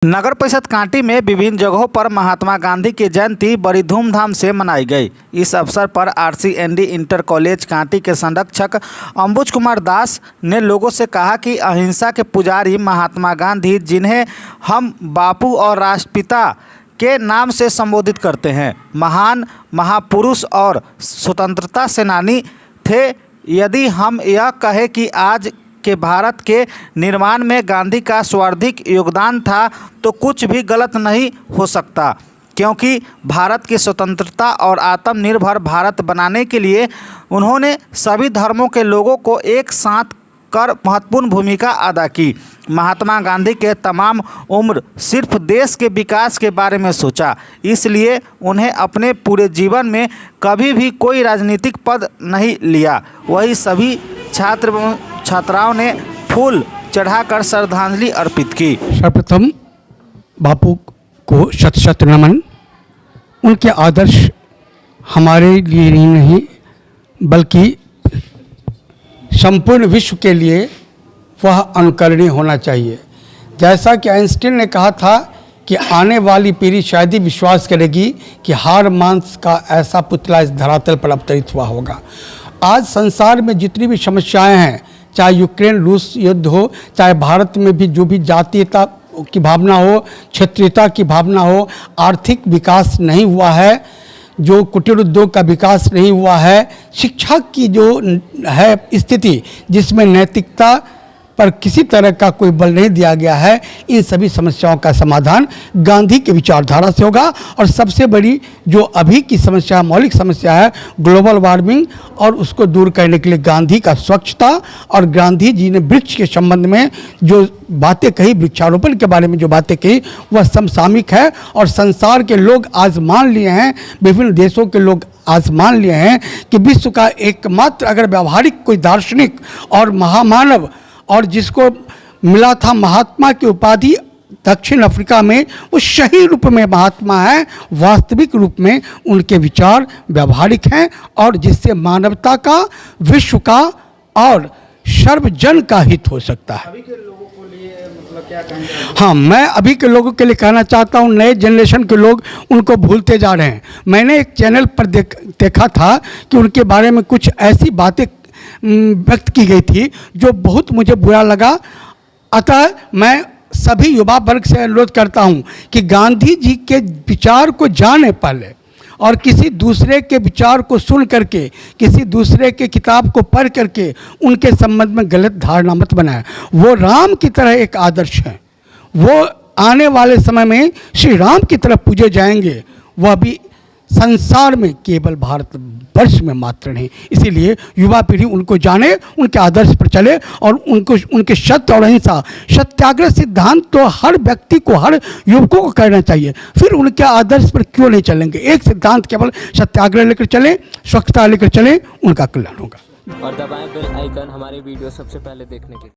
नगर परिषद कांटी में विभिन्न जगहों पर महात्मा गांधी की जयंती बड़ी धूमधाम से मनाई गई। इस अवसर पर आरसीएनडी इंटर कॉलेज कांटी के संरक्षक अंबुज कुमार दास ने लोगों से कहा कि अहिंसा के पुजारी महात्मा गांधी, जिन्हें हम बापू और राष्ट्रपिता के नाम से संबोधित करते हैं, महान महापुरुष और स्वतंत्रता सेनानी थे। यदि हम यह कहें कि आज के भारत के निर्माण में गांधी का सर्वाधिक योगदान था तो कुछ भी गलत नहीं हो सकता, क्योंकि भारत की स्वतंत्रता और आत्मनिर्भर भारत बनाने के लिए उन्होंने सभी धर्मों के लोगों को एक साथ कर महत्वपूर्ण भूमिका अदा की। महात्मा गांधी के तमाम उम्र सिर्फ देश के विकास के बारे में सोचा, इसलिए उन्हें अपने पूरे जीवन में कभी भी कोई राजनीतिक पद नहीं लिया। वही सभी छात्राओं ने फूल चढ़ाकर श्रद्धांजलि अर्पित की। सर्वप्रथम बापू को शत शत नमन। उनके आदर्श हमारे लिए ही नहीं बल्कि संपूर्ण विश्व के लिए वह अनुकरणीय होना चाहिए। जैसा कि आइंस्टीन ने कहा था कि आने वाली पीढ़ी शायद ही विश्वास करेगी कि हार मांस का ऐसा पुतला इस धरातल पर अवतरित हुआ होगा। आज संसार में जितनी भी समस्याएं हैं, चाहे यूक्रेन रूस युद्ध हो, चाहे भारत में भी जो भी जातीयता की भावना हो, क्षेत्रीयता की भावना हो, आर्थिक विकास नहीं हुआ है, जो कुटीर उद्योग का विकास नहीं हुआ है, शिक्षा की जो है स्थिति जिसमें नैतिकता पर किसी तरह का कोई बल नहीं दिया गया है, इन सभी समस्याओं का समाधान गांधी की विचारधारा से होगा। और सबसे बड़ी जो अभी की समस्या, मौलिक समस्या है ग्लोबल वार्मिंग, और उसको दूर करने के लिए गांधी का स्वच्छता और गांधी जी ने वृक्ष के संबंध में जो बातें कही, वृक्षारोपण के बारे में जो बातें कही, वह समसामयिक है। और संसार के लोग आज मान लिए हैं, विभिन्न देशों के लोग आज मान लिए हैं कि विश्व का एकमात्र अगर व्यावहारिक कोई दार्शनिक और महामानव और जिसको मिला था महात्मा की उपाधि दक्षिण अफ्रीका में, वो सही रूप में महात्मा है, वास्तविक रूप में उनके विचार व्यावहारिक हैं और जिससे मानवता का, विश्व का और सर्वजन का हित हो सकता है। अभी के लोगों को लिए मतलब क्या कहेंगे? हाँ, मैं अभी के लोगों के लिए कहना चाहता हूँ, नए जनरेशन के लोग उनको भूलते जा रहे हैं। मैंने एक चैनल पर देखा था कि उनके बारे में कुछ ऐसी बातें व्यक्त की गई थी जो बहुत मुझे बुरा लगा। अतः मैं सभी युवा वर्ग से अनुरोध करता हूं कि गांधी जी के विचार को जाने पहले और किसी दूसरे के विचार को सुन करके, किसी दूसरे के किताब को पढ़ करके उनके संबंध में गलत धारणा मत बनाएं। वो राम की तरह एक आदर्श हैं, वो आने वाले समय में श्री राम की तरह पूजे जाएंगे। वह भी संसार में केवल भारत वर्ष में मात्र नहीं। इसीलिए युवा पीढ़ी उनको जाने, उनके आदर्श पर चले और उनको उनके सत्य और अहिंसा, सत्याग्रह सिद्धांत तो हर व्यक्ति को, हर युवकों को करना चाहिए। फिर उनके आदर्श पर क्यों नहीं चलेंगे? एक सिद्धांत केवल सत्याग्रह लेकर चले, स्वच्छता लेकर चले, उनका कल्याण होगा। और दबाएं बेल आइकन हमारे वीडियो सबसे पहले देखने के लिए।